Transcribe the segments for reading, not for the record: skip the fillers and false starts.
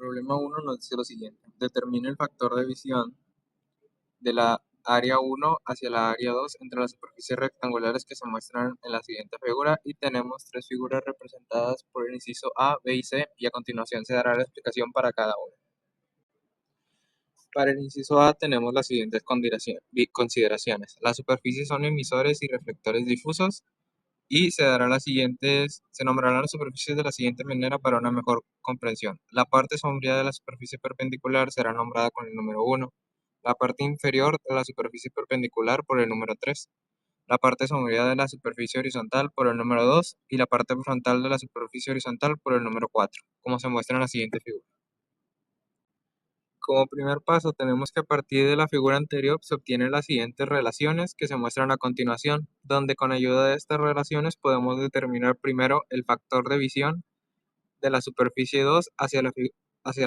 Problema 1 nos dice lo siguiente. Determine el factor de visión de la área 1 hacia la área 2 entre las superficies rectangulares que se muestran en la siguiente figura y tenemos tres figuras representadas por el inciso A, B y C y a continuación se dará la explicación para cada una. Para el inciso A tenemos las siguientes consideraciones. Las superficies son emisores y reflectores difusos y se nombrarán las superficies de la siguiente manera para una mejor comprensión. La parte sombría de la superficie perpendicular será nombrada con el número 1, la parte inferior de la superficie perpendicular por el número 3, la parte sombría de la superficie horizontal por el número 2 y la parte frontal de la superficie horizontal por el número 4, como se muestra en la siguiente figura. Como primer paso, tenemos que a partir de la figura anterior se obtienen las siguientes relaciones que se muestran a continuación, donde con ayuda de estas relaciones podemos determinar primero el factor de visión de la superficie 2 hacia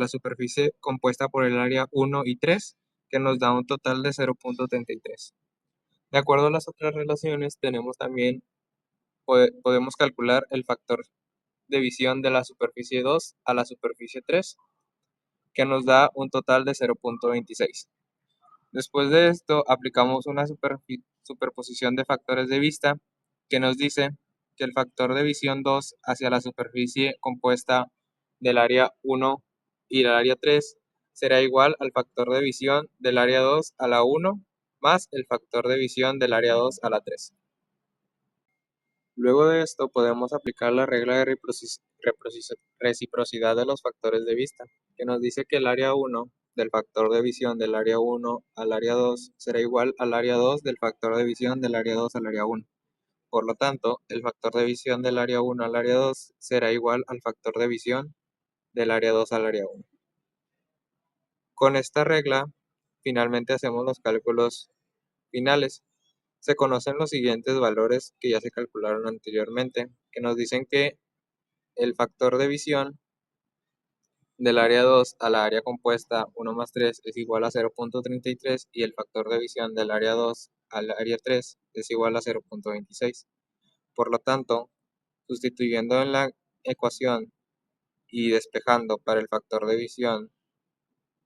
la superficie compuesta por el área 1 y 3, que nos da un total de 0.33. De acuerdo a las otras relaciones, podemos calcular el factor de visión de la superficie 2 a la superficie 3, que nos da un total de 0.26. Después de esto, aplicamos una superposición de factores de vista que nos dice que el factor de visión 2 hacia la superficie compuesta del área 1 y el área 3 será igual al factor de visión del área 2 a la 1 más el factor de visión del área 2 a la 3. Luego de esto podemos aplicar la regla de reciprocidad de los factores de vista, que nos dice que el área 1 del factor de visión del área 1 al área 2 será igual al área 2 del factor de visión del área 2 al área 1. Por lo tanto, el factor de visión del área 1 al área 2 será igual al factor de visión del área 2 al área 1. Con esta regla, finalmente hacemos los cálculos finales. Se conocen los siguientes valores que ya se calcularon anteriormente, que nos dicen que el factor de visión del área 2 a la área compuesta 1 más 3 es igual a 0.33 y el factor de visión del área 2 al área 3 es igual a 0.26. Por lo tanto, sustituyendo en la ecuación y despejando para el factor de visión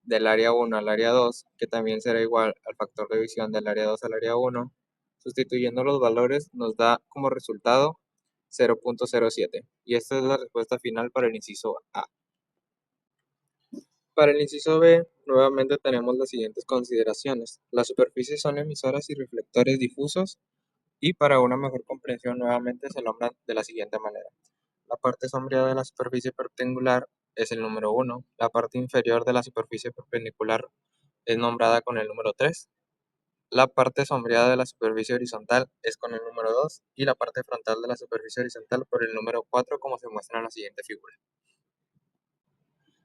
del área 1 al área 2, que también será igual al factor de visión del área 2 al área 1, sustituyendo los valores nos da como resultado 0.07. Y esta es la respuesta final para el inciso A. Para el inciso B, nuevamente tenemos las siguientes consideraciones. Las superficies son emisoras y reflectores difusos y para una mejor comprensión nuevamente se nombran de la siguiente manera. La parte sombría de la superficie perpendicular es el número 1, la parte inferior de la superficie perpendicular es nombrada con el número 3, la parte sombreada de la superficie horizontal es con el número 2 y la parte frontal de la superficie horizontal por el número 4 como se muestra en la siguiente figura.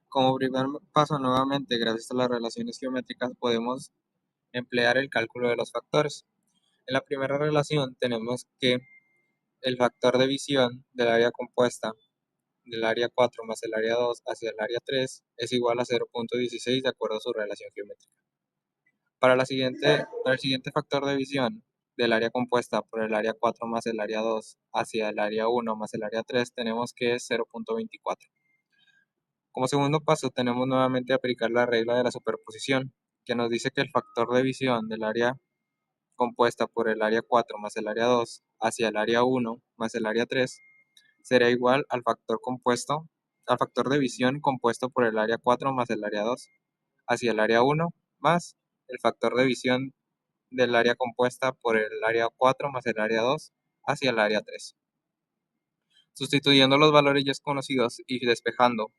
Como primer paso nuevamente, gracias a las relaciones geométricas podemos emplear el cálculo de los factores. En la primera relación tenemos que el factor de visión del área compuesta del área 4 más el área 2 hacia el área 3 es igual a 0.16 de acuerdo a su relación geométrica. Para el siguiente factor de visión del área compuesta por el área 4 más el área 2 hacia el área 1 más el área 3 tenemos que es 0.24. Como segundo paso tenemos nuevamente aplicar la regla de la superposición, que nos dice que el factor de visión del área compuesta por el área 4 más el área 2 hacia el área 1 más el área 3 será igual al factor de visión compuesto por el área 4 más el área 2 hacia el área 1 más el factor de visión del área compuesta por el área 4 más el área 2 hacia el área 3. Sustituyendo los valores ya conocidos y despejando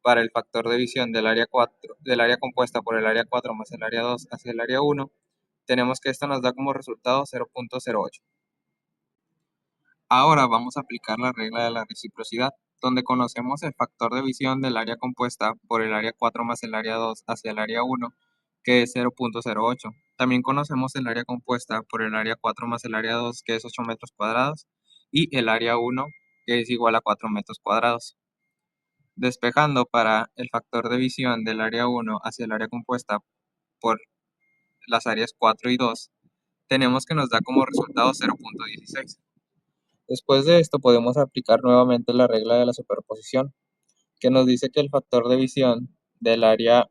para el factor de visión del área compuesta por el área 4 más el área 2 hacia el área 1, tenemos que esto nos da como resultado 0.08. Ahora vamos a aplicar la regla de la reciprocidad, donde conocemos el factor de visión del área compuesta por el área 4 más el área 2 hacia el área 1, que es 0.08. También conocemos el área compuesta por el área 4 más el área 2, que es 8 metros cuadrados, y el área 1, que es igual a 4 metros cuadrados. Despejando para el factor de visión del área 1 hacia el área compuesta por las áreas 4 y 2, tenemos que nos da como resultado 0.16. Después de esto podemos aplicar nuevamente la regla de la superposición, que nos dice que el factor de visión del área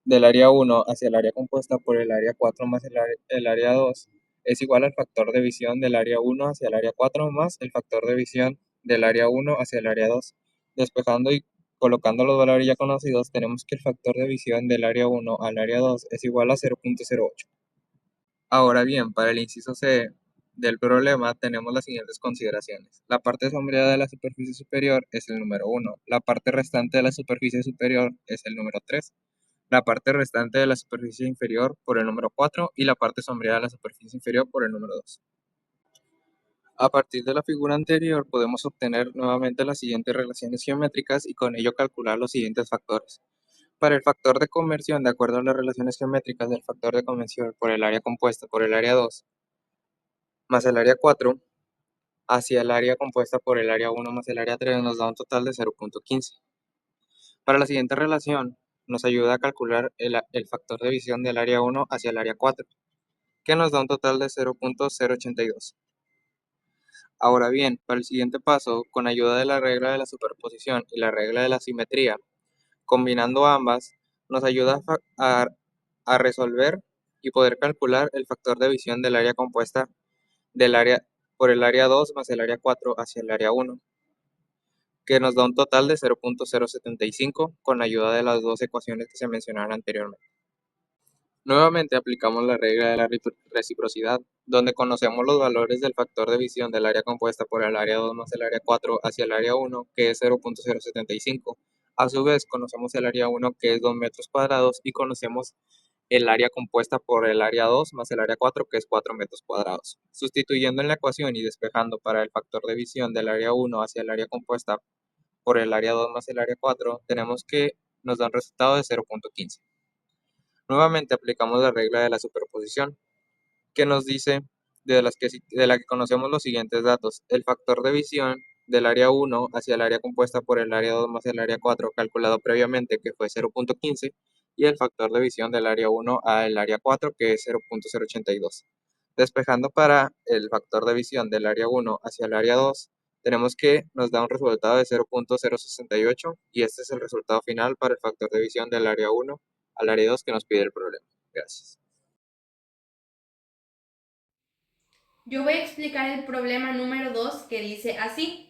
1 hacia el área compuesta por el área 4 más el área 2 es igual al factor de visión del área 1 hacia el área 4 más el factor de visión del área 1 hacia el área 2. Despejando y colocando los valores ya conocidos, tenemos que el factor de visión del área 1 al área 2 es igual a 0.08. Ahora bien, para el inciso C del problema tenemos las siguientes consideraciones. La parte sombreada de la superficie superior es el número 1, la parte restante de la superficie superior es el número 3, la parte restante de la superficie inferior por el número 4 y la parte sombreada de la superficie inferior por el número 2. A partir de la figura anterior podemos obtener nuevamente las siguientes relaciones geométricas y con ello calcular los siguientes factores. Para el factor de conversión, de acuerdo a las relaciones geométricas del factor de conversión por el área compuesta por el área 2 más el área 4 hacia el área compuesta por el área 1 más el área 3 nos da un total de 0.15. Para la siguiente relación, nos ayuda a calcular el factor de visión del área 1 hacia el área 4, que nos da un total de 0.082. Ahora bien, para el siguiente paso, con ayuda de la regla de la superposición y la regla de la simetría, combinando ambas, nos ayuda a resolver y poder calcular el factor de visión del área compuesta del área por el área 2 más el área 4 hacia el área 1, que nos da un total de 0.075 con ayuda de las dos ecuaciones que se mencionaron anteriormente. Nuevamente aplicamos la regla de la reciprocidad, donde conocemos los valores del factor de visión del área compuesta por el área 2 más el área 4 hacia el área 1, que es 0.075. A su vez, conocemos el área 1, que es 2 metros cuadrados, y conocemos el área compuesta por el área 2 más el área 4, que es 4 metros cuadrados. Sustituyendo en la ecuación y despejando para el factor de visión del área 1 hacia el área compuesta por el área 2 más el área 4, tenemos que nos da un resultado de 0.15. Nuevamente aplicamos la regla de la superposición, que nos dice de la que conocemos los siguientes datos. El factor de visión del área 1 hacia el área compuesta por el área 2 más el área 4 calculado previamente, que fue 0.15, y el factor de visión del área 1 al área 4, que es 0.082. Despejando para el factor de visión del área 1 hacia el área 2, tenemos que nos da un resultado de 0.068, y este es el resultado final para el factor de visión del área 1 al área 2 que nos pide el problema. Gracias. Yo voy a explicar el problema número 2 que dice así.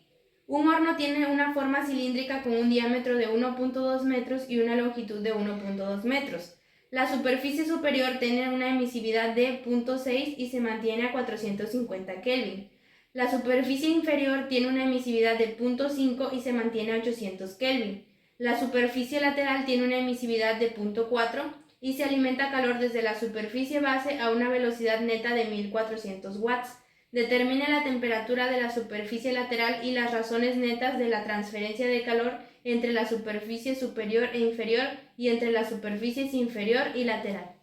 Un horno tiene una forma cilíndrica con un diámetro de 1.2 metros y una longitud de 1.2 metros. La superficie superior tiene una emisividad de 0.6 y se mantiene a 450 Kelvin. La superficie inferior tiene una emisividad de 0.5 y se mantiene a 800 Kelvin. La superficie lateral tiene una emisividad de 0.4 y se alimenta calor desde la superficie base a una velocidad neta de 1400 watts. Determine la temperatura de la superficie lateral y las razones netas de la transferencia de calor entre la superficie superior e inferior y entre las superficies inferior y lateral.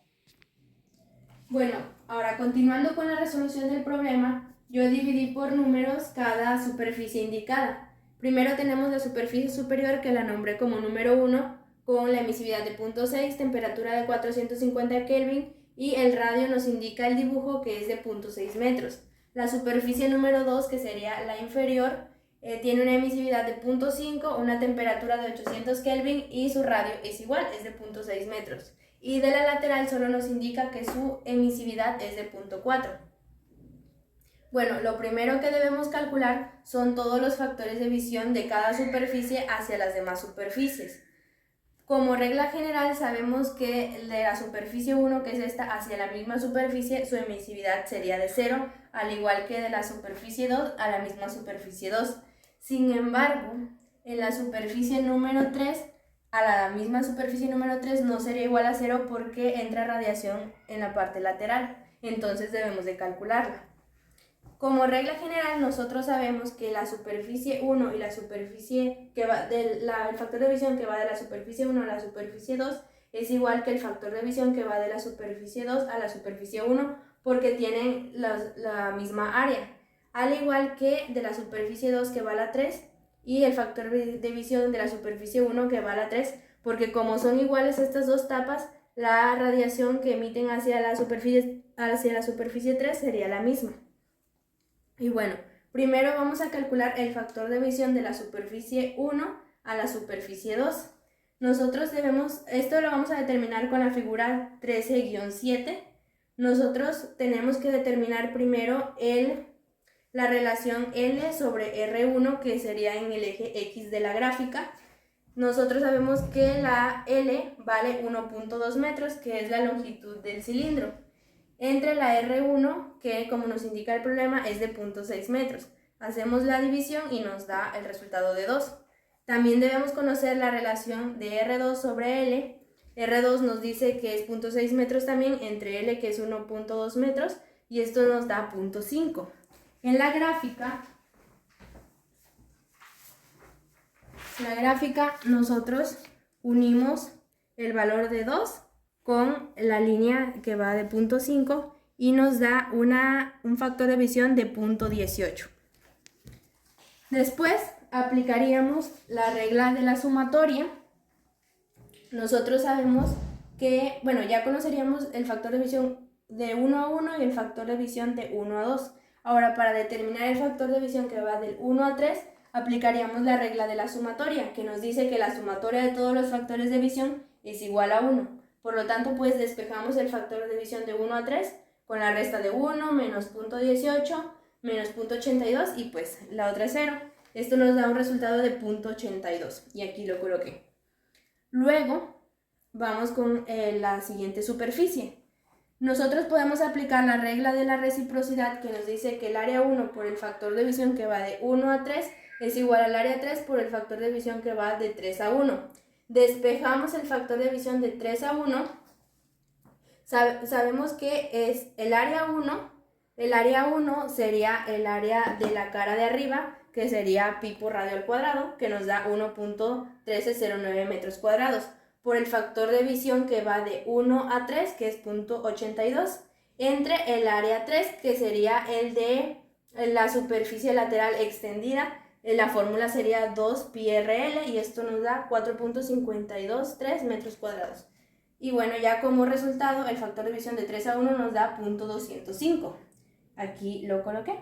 Bueno, ahora continuando con la resolución del problema, yo dividí por números cada superficie indicada. Primero tenemos la superficie superior, que la nombré como número 1, con la emisividad de 0.6, temperatura de 450 Kelvin, y el radio nos indica el dibujo, que es de 0.6 metros. La superficie número 2, que sería la inferior, tiene una emisividad de 0.5, una temperatura de 800 Kelvin y su radio es igual, es de 0.6 metros. Y de la lateral solo nos indica que su emisividad es de 0.4. Bueno, lo primero que debemos calcular son todos los factores de visión de cada superficie hacia las demás superficies. Como regla general sabemos que de la superficie 1, que es esta, hacia la misma superficie, su emisividad sería de 0, al igual que de la superficie 2 a la misma superficie 2. Sin embargo, en la superficie número 3, a la misma superficie número 3 no sería igual a 0 porque entra radiación en la parte lateral, entonces debemos de calcularla. Como regla general, nosotros sabemos que la superficie 1 y la superficie que va el factor de visión que va de la superficie 1 a la superficie 2 es igual que el factor de visión que va de la superficie 2 a la superficie 1 porque tienen la misma área. Al igual que de la superficie 2 que va a la 3 y el factor de visión de la superficie 1 que va a la 3, porque como son iguales estas dos tapas, la radiación que emiten hacia la superficie 3 sería la misma. Y bueno, primero vamos a calcular el factor de visión de la superficie 1 a la superficie 2. Nosotros esto lo vamos a determinar con la figura 13-7. Nosotros tenemos que determinar primero la relación L sobre R1, que sería en el eje X de la gráfica. Nosotros sabemos que la L vale 1.2 metros, que es la longitud del cilindro, entre la R1, que como nos indica el problema es de 0.6 metros. Hacemos la división y nos da el resultado de 2. También debemos conocer la relación de R2 sobre L. R2 nos dice que es 0.6 metros también, entre L, que es 1.2 metros, y esto nos da 0.5. En la gráfica nosotros unimos el valor de 2 con la línea que va de 0.5 y nos da un factor de división de 0.18. Después aplicaríamos la regla de la sumatoria. Nosotros sabemos que, ya conoceríamos el factor de división de 1 a 1 y el factor de división de 1 a 2. Ahora, para determinar el factor de división que va del 1 a 3, aplicaríamos la regla de la sumatoria, que nos dice que la sumatoria de todos los factores de división es igual a 1. Por lo tanto, pues despejamos el factor de división de 1 a 3 con la resta de 1 menos 0.18 menos 0.82 y pues la otra es 0. Esto nos da un resultado de 0.82 y aquí lo coloqué. Luego vamos con la siguiente superficie. Nosotros podemos aplicar la regla de la reciprocidad, que nos dice que el área 1 por el factor de división que va de 1 a 3 es igual al área 3 por el factor de división que va de 3 a 1. Despejamos el factor de división de 3 a 1. Sabemos que es el área 1. El área 1 sería el área de la cara de arriba, que sería pi por radio al cuadrado, que nos da 1.1309 metros cuadrados, por el factor de división que va de 1 a 3, que es 0.82, entre el área 3, que sería el de la superficie lateral extendida. La fórmula sería 2 pi RL y esto nos da 4.523 metros cuadrados. Y bueno, ya como resultado, el factor de división de 3 a 1 nos da 0.205. Aquí lo coloqué.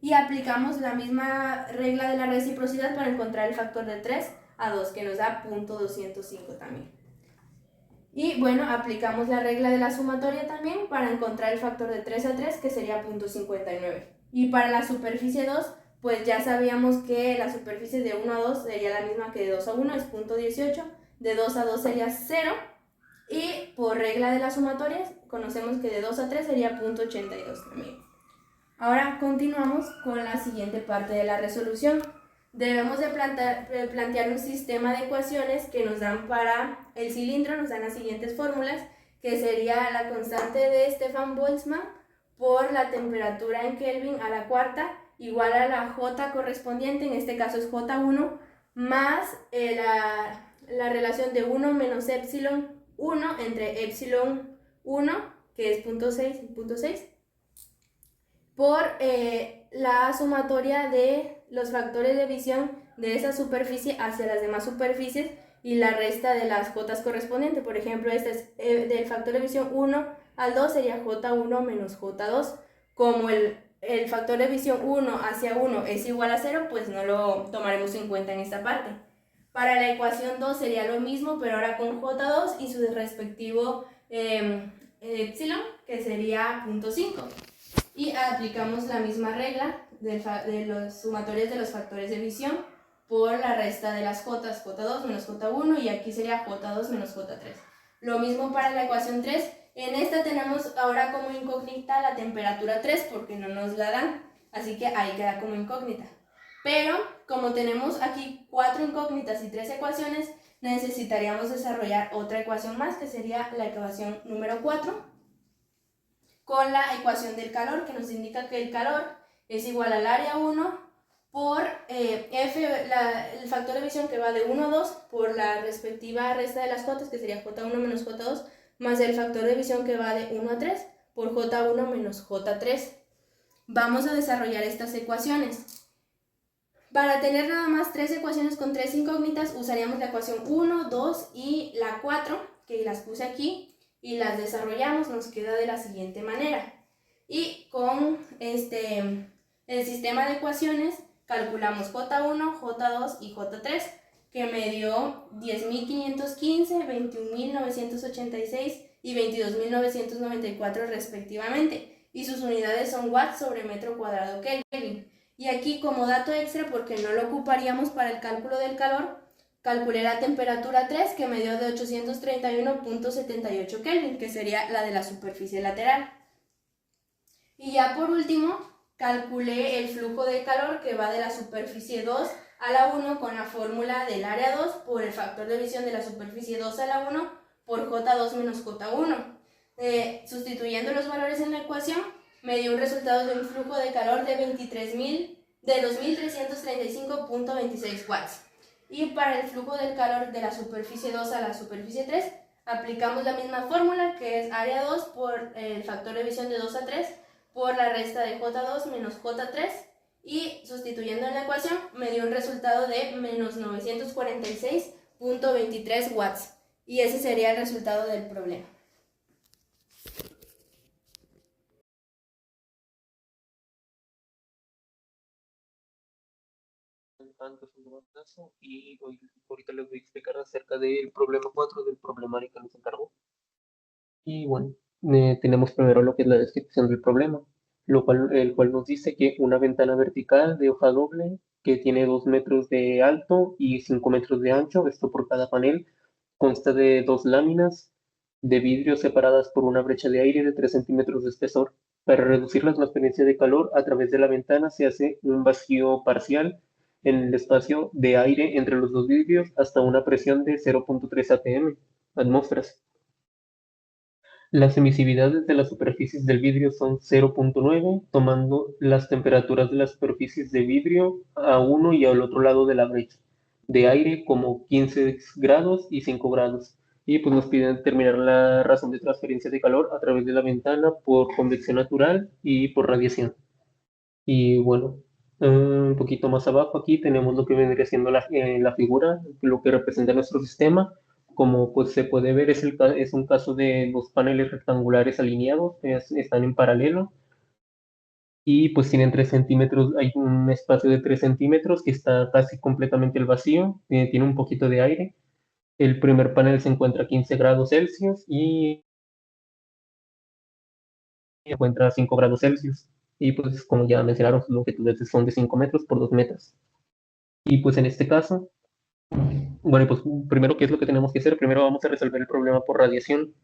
Y aplicamos la misma regla de la reciprocidad para encontrar el factor de 3 a 2, que nos da 0.205 también. Y bueno, aplicamos la regla de la sumatoria también para encontrar el factor de 3 a 3, que sería 0.59. Y para la superficie 2, pues ya sabíamos que la superficie de 1 a 2 sería la misma que de 2 a 1, es 0.18. De 2 a 2 sería 0. Y por regla de las sumatorias, conocemos que de 2 a 3 sería 0.82 también. Ahora continuamos con la siguiente parte de la resolución. Debemos de plantear un sistema de ecuaciones que nos dan para el cilindro, nos dan las siguientes fórmulas, que sería la constante de Stefan-Boltzmann por la temperatura en Kelvin a la cuarta, igual a la J correspondiente, en este caso es J1, más la relación de 1 menos epsilon 1 entre epsilon 1, que es 0.6, por la sumatoria de los factores de división de esa superficie hacia las demás superficies y la resta de las J correspondientes. Por ejemplo, este es del factor de división 1 al 2 sería J1 menos J2. Como el factor de división 1 hacia 1 es igual a 0, pues no lo tomaremos en cuenta en esta parte. Para la ecuación 2 sería lo mismo, pero ahora con J2 y su respectivo epsilon, que sería 0.5. Y aplicamos la misma regla de los sumatorios de los factores de división por la resta de las J, J2 menos J1, y aquí sería J2 menos J3. Lo mismo para la ecuación 3. En esta tenemos ahora como incógnita la temperatura 3 porque no nos la dan, así que ahí queda como incógnita. Pero como tenemos aquí 4 incógnitas y 3 ecuaciones, necesitaríamos desarrollar otra ecuación más, que sería la ecuación número 4, con la ecuación del calor, que nos indica que el calor es igual al área 1 por F, el factor de división que va de 1 a 2 por la respectiva resta de las J, que sería J1 menos J2, más el factor de división que va de 1 a 3 por J1 menos J3. Vamos a desarrollar estas ecuaciones. Para tener nada más 3 ecuaciones con 3 incógnitas, usaríamos la ecuación 1, 2 y la 4, que las puse aquí, y las desarrollamos. Nos queda de la siguiente manera. Y con el sistema de ecuaciones calculamos J1, J2 y J3, que me dio 10.515, 21.986 y 22.994 respectivamente, y sus unidades son watts sobre metro cuadrado Kelvin. Y aquí, como dato extra, porque no lo ocuparíamos para el cálculo del calor, calculé la temperatura 3, que me dio de 831.78 Kelvin, que sería la de la superficie lateral. Y ya por último, calculé el flujo de calor que va de la superficie 2 a la 1 con la fórmula del área 2 por el factor de división de la superficie 2 a la 1 por J2 menos J1. Sustituyendo los valores en la ecuación, me dio un resultado de un flujo de calor de 2.335.26 watts. Y para el flujo del calor de la superficie 2 a la superficie 3, aplicamos la misma fórmula, que es área 2 por el factor de división de 2 a 3 por la resta de J2 menos J3, y sustituyendo en la ecuación me dio un resultado de menos 946.23 watts, y ese sería el resultado del problema. Y ahorita les voy a explicar acerca del problema 4 del problemario que nos encargó. Y bueno, tenemos primero lo que es la descripción del problema, el cual nos dice que una ventana vertical de hoja doble que tiene 2 metros de alto y 5 metros de ancho, esto por cada panel, consta de dos láminas de vidrio separadas por una brecha de aire de 3 centímetros de espesor. Para reducir la transferencia de calor a través de la ventana se hace un vacío parcial en el espacio de aire entre los dos vidrios hasta una presión de 0.3 atm, atmósferas. Las emisividades de las superficies del vidrio son 0.9, tomando las temperaturas de las superficies de vidrio a uno y al otro lado de la brecha, de aire como 15 grados y 5 grados. Y pues nos piden determinar la razón de transferencia de calor a través de la ventana por convección natural y por radiación. Y bueno, un poquito más abajo aquí tenemos lo que vendría siendo la figura, lo que representa nuestro sistema. Como pues se puede ver, es un caso de dos paneles rectangulares alineados, están en paralelo y pues tienen 3 centímetros, hay un espacio de 3 centímetros que está casi completamente el vacío, tiene un poquito de aire. El primer panel se encuentra a 15 grados Celsius y se encuentra a 5 grados Celsius. Y pues como ya mencionaron, sus longitudes son de 5 metros por 2 metros. Y pues en este caso, bueno, pues primero, ¿qué es lo que tenemos que hacer? Primero vamos a resolver el problema por radiación.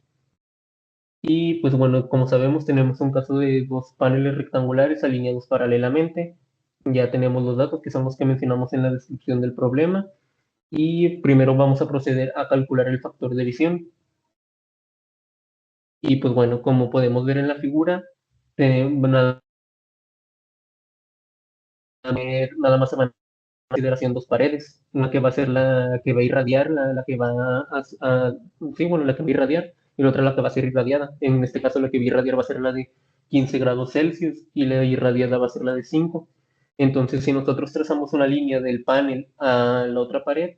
Y pues bueno, como sabemos, tenemos un caso de dos paneles rectangulares alineados paralelamente. Ya tenemos los datos que son los que mencionamos en la descripción del problema. Y primero vamos a proceder a calcular el factor de visión. Y pues bueno, como podemos ver en la figura, nada nada más se van consideración dos paredes, una que va a ser la que va a irradiar, la que va sí, bueno, la que va a irradiar, y la otra la que va a ser irradiada. En este caso, la que va a irradiar va a ser la de 15 grados Celsius y la irradiada va a ser la de 5. Entonces, si nosotros trazamos una línea del panel a la otra pared,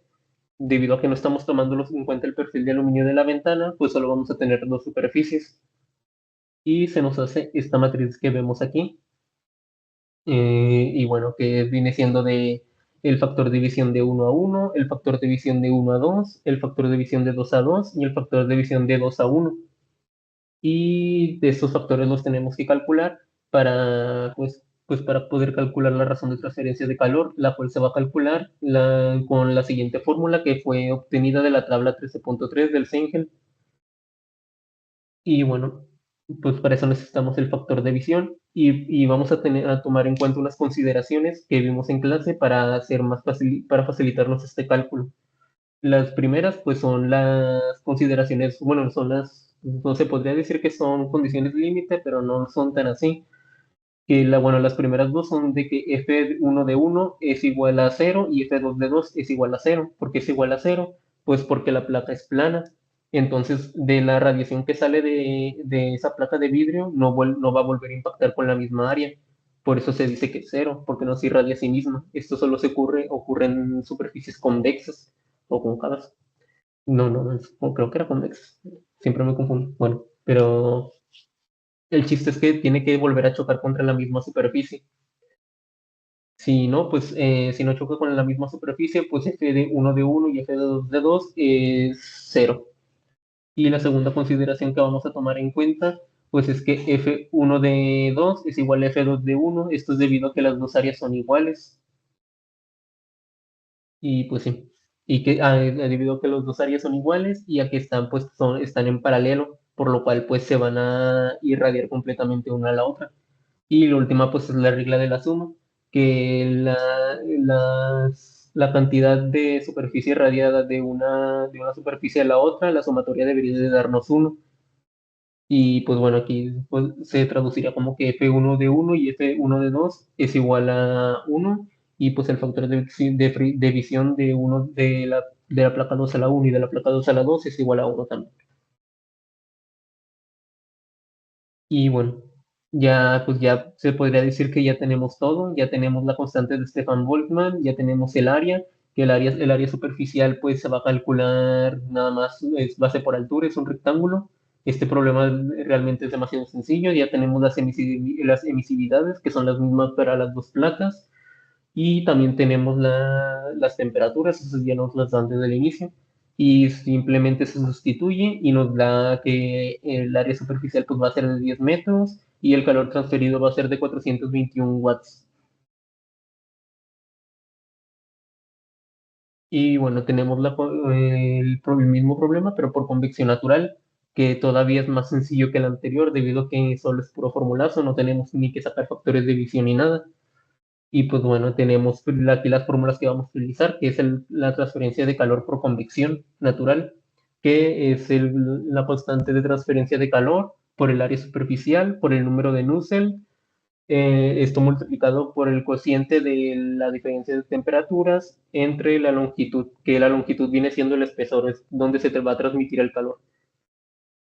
debido a que no estamos tomando en cuenta el perfil de aluminio de la ventana, pues solo vamos a tener dos superficies. Y se nos hace esta matriz que vemos aquí. Y bueno, que viene siendo de el factor de división de 1 a 1, el factor de división de 1 a 2, el factor de división de 2 a 2 y el factor de división de 2 a 1. Y de estos factores los tenemos que calcular para, pues para poder calcular la razón de transferencia de calor, la cual se va a calcular con la siguiente fórmula que fue obtenida de la tabla 13.3 del Sengel. Y bueno, pues para eso necesitamos el factor de visión y vamos a tomar en cuenta unas consideraciones que vimos en clase para hacer para facilitarnos este cálculo. Las primeras, pues son las consideraciones, bueno, no se podría decir que son condiciones límite, pero no son tan así. Bueno, las primeras dos son de que f1 de 1 es igual a 0 y f2 de 2 es igual a 0. ¿Por qué es igual a 0? Pues porque la placa es plana. Entonces, de la radiación que sale de esa placa de vidrio no va a volver a impactar con la misma área. Por eso se dice que es 0, porque no se irradia a sí misma. Esto solo ocurre en superficies convexas o cóncavas. No, no, no, creo que era convexas. Siempre me confundo. Bueno, pero el chiste es que tiene que volver a chocar contra la misma superficie. Si no, pues si no choca con la misma superficie, pues f de uno y f de 2 es cero. Y la segunda consideración que vamos a tomar en cuenta, pues es que f1 de 2 es igual a f2 de uno. Esto es debido a que las dos áreas son iguales. Y pues sí. Y que debido a que las dos áreas son iguales y a que están, pues, están en paralelo, por lo cual pues se van a irradiar completamente una a la otra. Y la última, pues, es la regla de la suma, que la cantidad de superficie radiada de una superficie a la otra, la sumatoria debería de darnos uno. Y pues bueno, aquí pues, se traduciría como que F1 de uno y F1 de 2 es igual a uno. Y pues el factor de visión de la placa 2 a la uno y de la placa 2 a la 2 es igual a uno también. Y bueno, ya se podría decir que ya tenemos todo, ya tenemos la constante de Stefan Boltzmann, ya tenemos el área, que el área superficial pues se va a calcular nada más, es base por altura, es un rectángulo. Este problema realmente es demasiado sencillo, ya tenemos las emisividades, que son las mismas para las dos placas. Y también tenemos las temperaturas, esas ya nos las dan desde el inicio. Y simplemente se sustituye y nos da que el área superficial pues, va a ser de 10 metros y el calor transferido va a ser de 421 watts. Y bueno, tenemos el mismo problema, pero por convección natural, que todavía es más sencillo que el anterior, debido a que solo es puro formulazo, no tenemos ni que sacar factores de visión ni nada. Y pues bueno, tenemos aquí las fórmulas que vamos a utilizar, que es la transferencia de calor por convección natural, que es la constante de transferencia de calor por el área superficial, por el número de Nusselt, esto multiplicado por el cociente de la diferencia de temperaturas entre la longitud, que la longitud viene siendo el espesor, es donde se te va a transmitir el calor.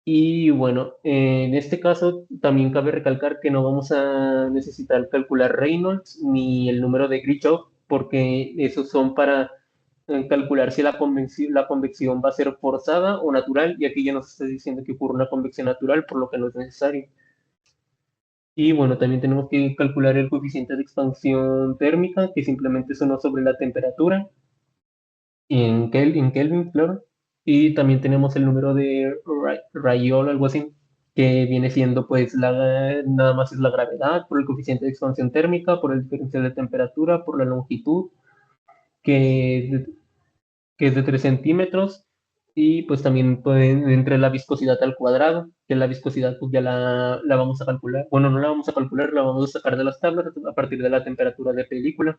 Y bueno, en este caso también cabe recalcar que no vamos a necesitar calcular Reynolds ni el número de Kirchhoff, porque esos son para calcular si la convección va a ser forzada o natural, y aquí ya nos está diciendo que ocurre una convección natural, por lo que no es necesario. Y bueno, también tenemos que calcular el coeficiente de expansión térmica, que simplemente es uno sobre la temperatura en Kelvin, claro. Y también tenemos el número de Rayol, algo así, que viene siendo pues nada más es la gravedad, por el coeficiente de expansión térmica, por el diferencial de temperatura, por la longitud, que, que es de 3 centímetros, y pues también entre la viscosidad al cuadrado, que la viscosidad pues ya la vamos a calcular. Bueno, no la vamos a calcular, la vamos a sacar de las tablas a partir de la temperatura de película.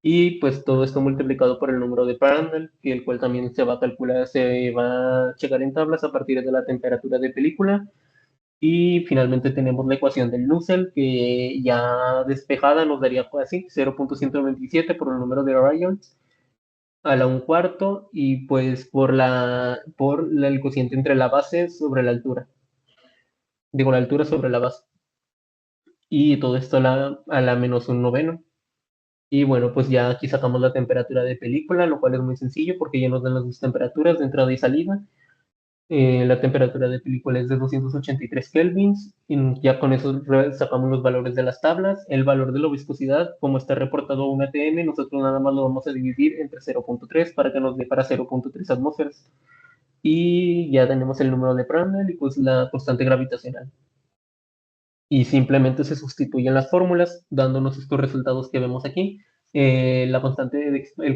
Y pues todo esto multiplicado por el número de Prandtl, que el cual también se va a calcular, se va a checar en tablas a partir de la temperatura de película. Y finalmente tenemos la ecuación del Nusselt, que ya despejada nos daría pues, así 0.127 por el número de Rayons a la un cuarto y pues el cociente entre la base sobre la altura. Digo, la altura sobre la base. Y todo esto a la menos un noveno. Y bueno, pues ya aquí sacamos la temperatura de película, lo cual es muy sencillo porque ya nos dan las dos temperaturas de entrada y salida. La temperatura de película es de 283 kelvins y ya con eso sacamos los valores de las tablas. El valor de la viscosidad, como está reportado a un ATM, nosotros nada más lo vamos a dividir entre 0.3 para que nos dé para 0.3 atmósferas. Y ya tenemos el número de Prandtl y pues la constante gravitacional. Y simplemente se sustituyen las fórmulas, dándonos estos resultados que vemos aquí. El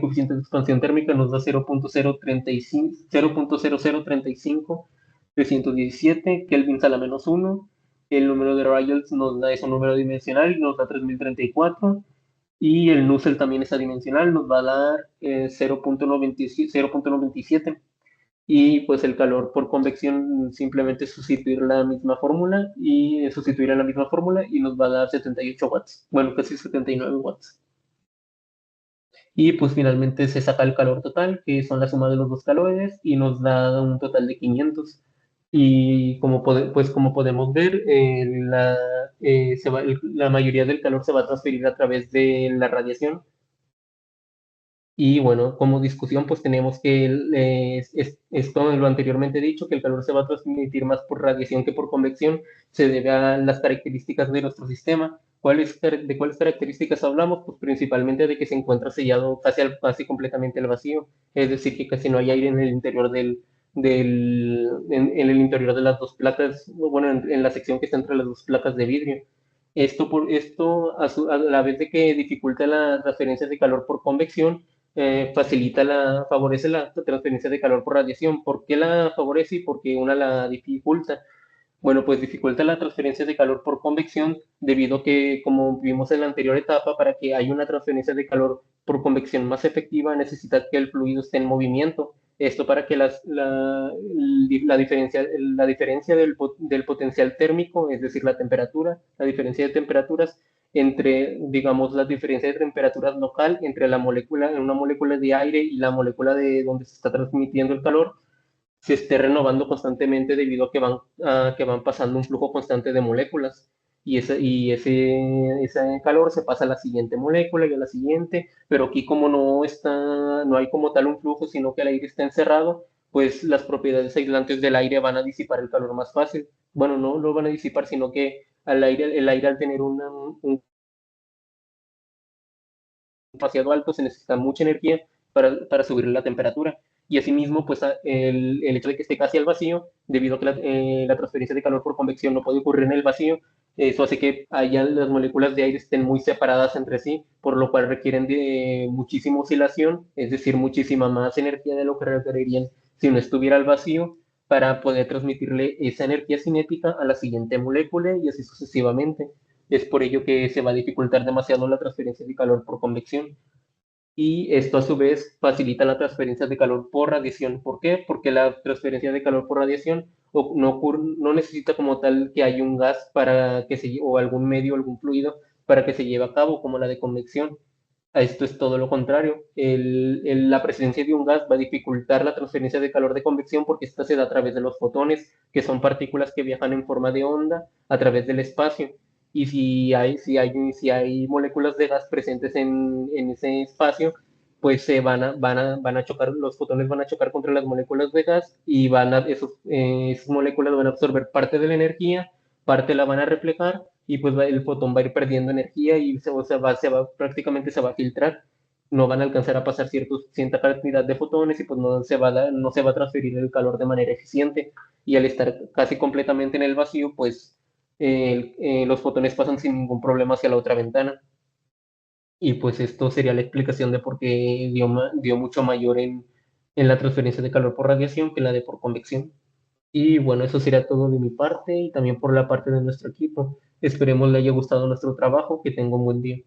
coeficiente de expansión térmica nos da 0.035, 317 kelvins a la menos uno. El número de Rayleigh nos da, es un número dimensional y nos da 3034. Y el Nusselt también es adimensional, nos va a dar 0.97. Y pues el calor por convección simplemente sustituir la misma fórmula y sustituir en la misma fórmula y nos va a dar 78 watts, bueno, casi 79 watts. Y pues finalmente se saca el calor total, que son la suma de los dos calores, y nos da un total de 500. Y como podemos ver, la mayoría del calor se va a transferir a través de la radiación. Y bueno, como discusión, pues tenemos que es como lo anteriormente dicho, que el calor se va a transmitir más por radiación que por convección, se debe a las características de nuestro sistema. ¿De cuáles características hablamos? Pues principalmente de que se encuentra sellado casi completamente el vacío, es decir, que casi no hay aire en el interior en el interior de las dos placas, bueno, en la sección que está entre las dos placas de vidrio. Esto a la vez de que dificulta la transferencia de calor por convección, favorece la transferencia de calor por radiación. ¿Por qué la favorece y por qué una la dificulta? Bueno, pues dificulta la transferencia de calor por convección debido a que, como vimos en la anterior etapa, para que haya una transferencia de calor por convección más efectiva, necesita que el fluido esté en movimiento. Esto para que la diferencia del potencial térmico, es decir, la temperatura, la diferencia de temperaturas digamos, la diferencia de temperaturas local entre una molécula de aire y la molécula de donde se está transmitiendo el calor, se esté renovando constantemente debido a que van pasando un flujo constante de moléculas. Ese calor se pasa a la siguiente molécula y a la siguiente, pero aquí como no hay como tal un flujo, sino que el aire está encerrado, pues las propiedades aislantes del aire van a disipar el calor más fácil. Bueno, no lo van a disipar, sino que el aire al tener un demasiado alto, se necesita mucha energía para subir la temperatura. Y asimismo, pues el hecho de que esté casi al vacío, debido a que la transferencia de calor por convección no puede ocurrir en el vacío, eso hace que las moléculas de aire estén muy separadas entre sí, por lo cual requieren de muchísima oscilación, es decir, muchísima más energía de lo que requerirían si no estuviera al vacío, para poder transmitirle esa energía cinética a la siguiente molécula y así sucesivamente. Es por ello que se va a dificultar demasiado la transferencia de calor por convección. Y esto a su vez facilita la transferencia de calor por radiación. ¿Por qué? Porque la transferencia de calor por radiación no necesita como tal que haya un gas o algún medio, algún fluido para que se lleve a cabo, como la de convección. A esto es todo lo contrario. La presencia de un gas va a dificultar la transferencia de calor de convección porque esta se da a través de los fotones, que son partículas que viajan en forma de onda a través del espacio. Y si hay moléculas de gas presentes en ese espacio, pues van a chocar, los fotones van a chocar contra las moléculas de gas y esas moléculas van a absorber parte de la energía, parte la van a reflejar y pues el fotón va a ir perdiendo energía y prácticamente se va a filtrar. No van a alcanzar a pasar cierta cantidad de fotones y pues no se va a transferir el calor de manera eficiente. Y al estar casi completamente en el vacío, pues los fotones pasan sin ningún problema hacia la otra ventana. Y pues esto sería la explicación de por qué dio mucho mayor en la transferencia de calor por radiación que la de por convección. Y bueno, eso sería todo de mi parte y también por la parte de nuestro equipo. Esperemos le haya gustado nuestro trabajo, que tenga un buen día.